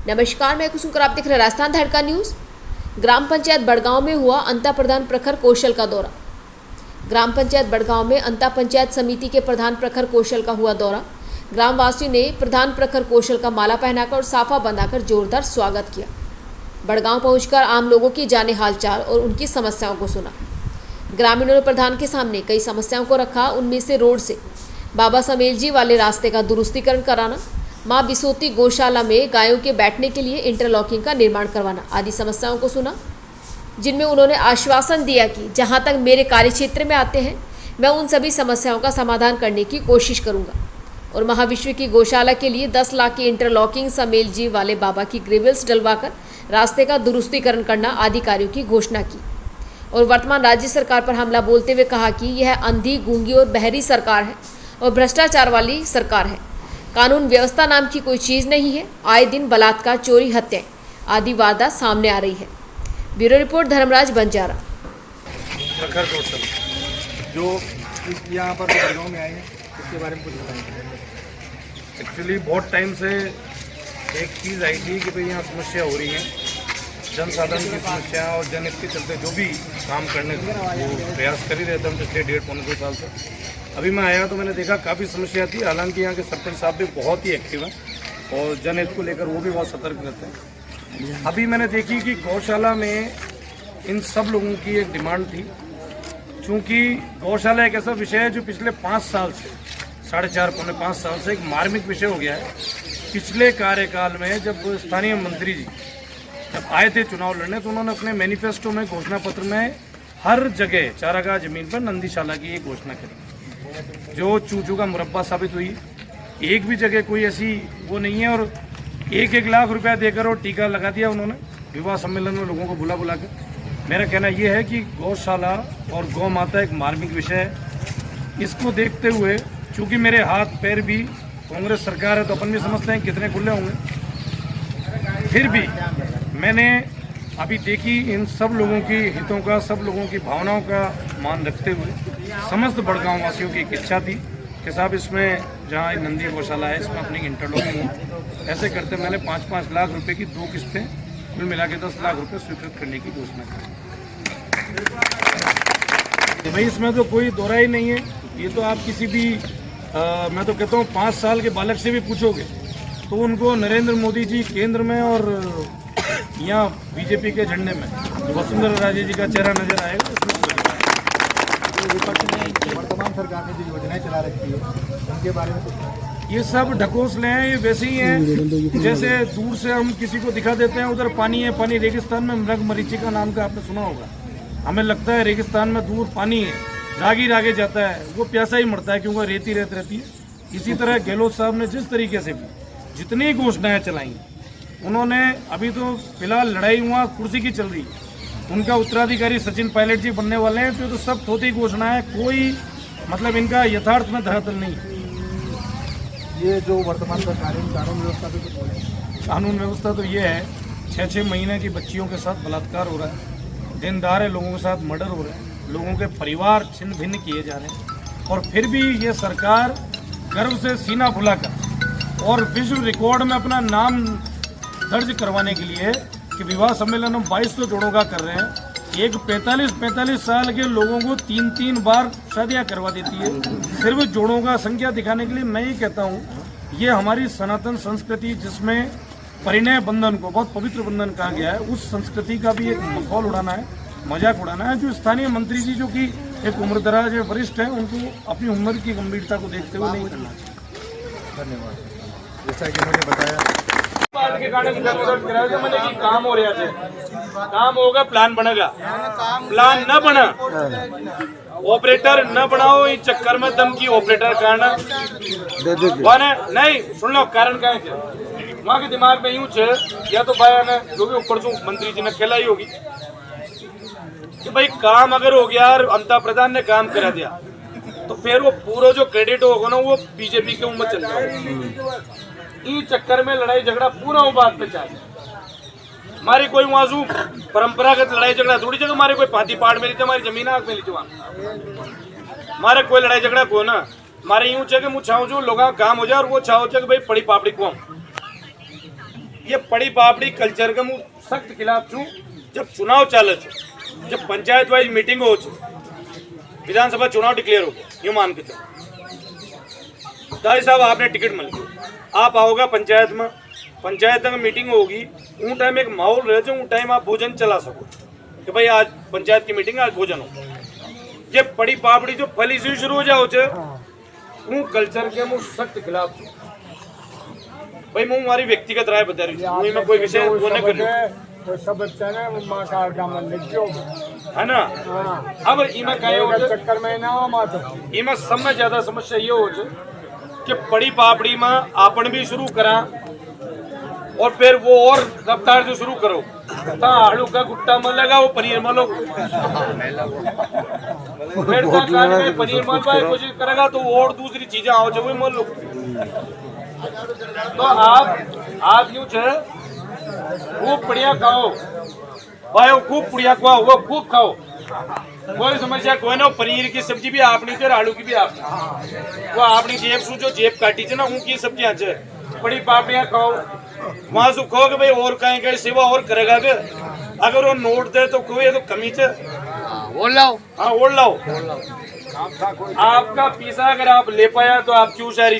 नमस्कार, मैं कुसुम कर आप देख रहे हैं राजस्थान धड़का न्यूज। ग्राम पंचायत बड़गांव में हुआ अंता प्रधान प्रखर कौशल का दौरा। ग्राम पंचायत बड़गांव में अंता पंचायत समिति के प्रधान प्रखर कौशल का हुआ दौरा। ग्रामवासियों ने प्रधान प्रखर कौशल का माला पहनाकर और साफा बंधाकर जोरदार स्वागत किया। बड़गांव पहुंचकर आम लोगों की जाने हालचाल और उनकी समस्याओं को सुना। ग्रामीणों ने प्रधान के सामने कई समस्याओं को रखा। उनमें से रोड से बाबा समेल जी वाले रास्ते का दुरुस्तीकरण कराना, माँ बिसोती गौशाला में गायों के बैठने के लिए इंटरलॉकिंग का निर्माण करवाना आदि समस्याओं को सुना, जिनमें उन्होंने आश्वासन दिया कि जहां तक मेरे कार्यक्षेत्र में आते हैं मैं उन सभी समस्याओं का समाधान करने की कोशिश करूंगा और महाविश्व की गौशाला के लिए 10 लाख की इंटरलॉकिंग, समेल जी वाले बाबा की ग्रेवल्स डलवाकर रास्ते का दुरुस्तीकरण करना आदि कार्यों की घोषणा की और वर्तमान राज्य सरकार पर हमला बोलते हुए कहा कि यह अंधी, गूंगी और बहरी सरकार है और भ्रष्टाचार वाली सरकार है। कानून व्यवस्था नाम की कोई चीज़ नहीं है। आए दिन बलात्कार, चोरी, हत्याएं आदि वारदात सामने आ रही है। Bureau report, Dharmraj Banjara. प्रखर कौशल जो यहाँ पर बड़गांव में आए हैं, इसके बारे में कुछ बताएंगे। एक्चुअली बहुत टाइम से एक चीज़ आई थी कि भाई यहाँ समस्या हो रही है, जनसाधारण की समस्या और जनहित के चलते जो भी काम करने वो प्रयास कर ही रहे थे हम पिछले 1.5-2 साल से। अभी मैं आया तो मैंने देखा काफ़ी समस्या थी। हालांकि यहाँ के सरपंच साहब भी बहुत ही एक्टिव हैं और जनहित को लेकर वो भी बहुत सतर्क रहते हैं। अभी मैंने देखी कि गौशाला में इन सब लोगों की एक डिमांड थी, क्योंकि गौशाला एक ऐसा विषय है जो पिछले 5 साल से 4.5-5 साल से एक मार्मिक विषय हो गया है। पिछले कार्यकाल में जब स्थानीय मंत्री जी जब आए थे चुनाव लड़ने, तो उन्होंने अपने मैनिफेस्टो में, घोषणा पत्र में हर जगह चारागाह जमीन पर नंदीशाला की एक घोषणा करी, जो चूचू का मुरब्बा साबित हुई। एक भी जगह कोई ऐसी वो नहीं है और 1-1 लाख रुपया देकर और टीका लगा दिया उन्होंने विवाह सम्मेलन में लोगों को बुला के। मेरा कहना यह है कि गौशाला और गौ माता एक मार्मिक विषय है। इसको देखते हुए, चूँकि मेरे हाथ पैर भी कांग्रेस सरकार है तो अपन भी समझते हैं कितने खुले होंगे, फिर भी मैंने अभी देखी इन सब लोगों की हितों का, सब लोगों की भावनाओं का मान रखते हुए समस्त बड़गांव वासियों की एक इच्छा थी कि साहब इसमें जहाँ नंदी गौशाला है इसमें अपनी इंटरलॉकिंग हो। ऐसे करते मैंने 5-5 लाख रुपए की 2 किस्तें कुल मिला के 10 लाख रुपए स्वीकृत करने की घोषणा की। भाई इसमें तो कोई दोहरा ही नहीं है। ये तो आप किसी भी मैं तो कहता हूँ 5 साल के बालक से भी पूछोगे तो उनको नरेंद्र मोदी जी केंद्र में और यहाँ बीजेपी के झंडे में वसुंधरा राजे जी का चेहरा नजर आएगा। विपक्ष ने वर्तमान सरकार ने जो योजनाएं चला रखी है उनके बारे में ये सब ढकोसले हैं। ये वैसे ही हैं जैसे दूर से हम किसी को दिखा देते हैं उधर पानी है, पानी रेगिस्तान में मृग मरीचिका नाम का आपने सुना होगा। हमें लगता है रेगिस्तान में दूर पानी है, रागीर आगे जाता है, वो प्यासा ही मरता है क्योंकि रेती रेत रहती है। इसी तरह गहलोत साहब ने जिस तरीके से भी जितनी घोषणाएं चलाई उन्होंने, अभी तो फिलहाल लड़ाई वहाँ कुर्सी की चल रही है, उनका उत्तराधिकारी सचिन पायलट जी बनने वाले हैं, तो सब थोड़ी घोषणा है, कोई मतलब इनका यथार्थ में धरातल नहीं है। ये जो वर्तमान सरकार है कानून व्यवस्था पे कुछ बोले। कानून व्यवस्था तो ये है, 6-6 महीने की बच्चियों के साथ बलात्कार हो रहा है, दिन दहाड़े लोगों के साथ मर्डर हो रहे हैं, लोगों के परिवार छिन्न भिन्न किए जा रहे हैं और फिर भी ये सरकार गर्व से सीना फुलाकर और विश्व रिकॉर्ड में अपना नाम दर्ज करवाने के लिए कि विवाह सम्मेलन हम 2200 जोड़ों का कर रहे हैं। एक 45 साल के लोगों को 3 बार शादियां करवा देती है सिर्फ जोड़ों का संख्या दिखाने के लिए। मैं ये कहता हूँ ये हमारी सनातन संस्कृति जिसमें परिणय बंधन को बहुत पवित्र बंधन कहा गया है, उस संस्कृति का भी एक मखौल उड़ाना है, मजाक उड़ाना है। जो स्थानीय मंत्री जी जो कि एक उम्रदराज वरिष्ठ है, उनको अपनी उम्र की गंभीरता को देखते हुए नहीं करना चाहिए। धन्यवाद। जैसा कि उन्होंने बताया के मैंने कि काम हो रहा है, काम होगा, प्लान बनेगा, प्लान न बना ऑपरेटर न बनाओ, इस चक्कर में दम की ऑपरेटर करना नहीं। सुन लो कारण क्या है, वहाँ के दिमाग में यूं या तो भाई ने जो भी ऊपर से मंत्री जी ने खिलाई होगी कि भाई काम अगर हो गया और अंता प्रधान ने काम करा दिया तो फिर वो पूरा जो क्रेडिट होगा ना वो बीजेपी के उम्र चल जाएगा। इस चक्कर में लड़ाई झगड़ा पूरा वो बात पे चाहिए। मारे कोई वाजू परंपरागत लड़ाई झगड़ा थोड़ी जगह मारे कोई पाती पाट मिली थी हमारी जमीन आग मिली थी वहाँ मारे कोई लड़ाई झगड़ा को ना मारे यूं चे कि मुझ छाऊं जो लोग काम हो जाए और वो छाओ चे कि भाई पड़ी पापड़ी को ये पड़ी पापड़ी कल्चर का मुझ सख्त खिलाफ छू। जब चुनाव चाले जब पंचायत वाइज मीटिंग हो विधानसभा चुनाव डिक्लेयर हो यूं मान के चलो दाई साहब आपने टिकट मिल गई आप आओगे पंचायत में मीटिंग होगी उन टाइम एक माहौल रहे जो उन टाइम आप भोजन चला सको कि भाई आज पंचायत की मीटिंग आज भोजन हो ये पड़ी पापड़ी जो फली से शुरू हो जाओ उन कल्चर के मुझ सख्त खिलाफ भाई मैं हमारी व्यक्तिगत राय बता रही हूँ मैं कोई विषय वो न कर तो सब बच्चे ने मां का मन लिखियो है ना अब इमा कहे चक्कर में ना मत इमा सब में ज्यादा समस्या ये हो कि पड़ी पापड़ी में आपन भी शुरू करा और फिर वो और रफ्तार से शुरू करो आलू का गुट्टा में लगा वो पनीर में लो फिर में पनीर मल पाए कोशिश करेगा तो और दूसरी चीजें आओ जो मल लो तो आप यूं छे खूब बढ़िया खाओ भाई खूब बढ़िया खाओ वो खूब खाओ कोई समस्या कोई ना पनीर की सब्जी भी आपनी थे आलू की भी आपनी वो आपनी जेब सू जो जेब काटी थे ना उनकी सब्जियां छे बड़ी पापड़ियां खाओ वहां से कहो कि भाई और कहीं सेवा और करेगा के अगर वो नोट दे तो कोई तो कमी थे ओढ़ लाओ आपका पीसा अगर आप ले पाया तो आप क्यों शायरी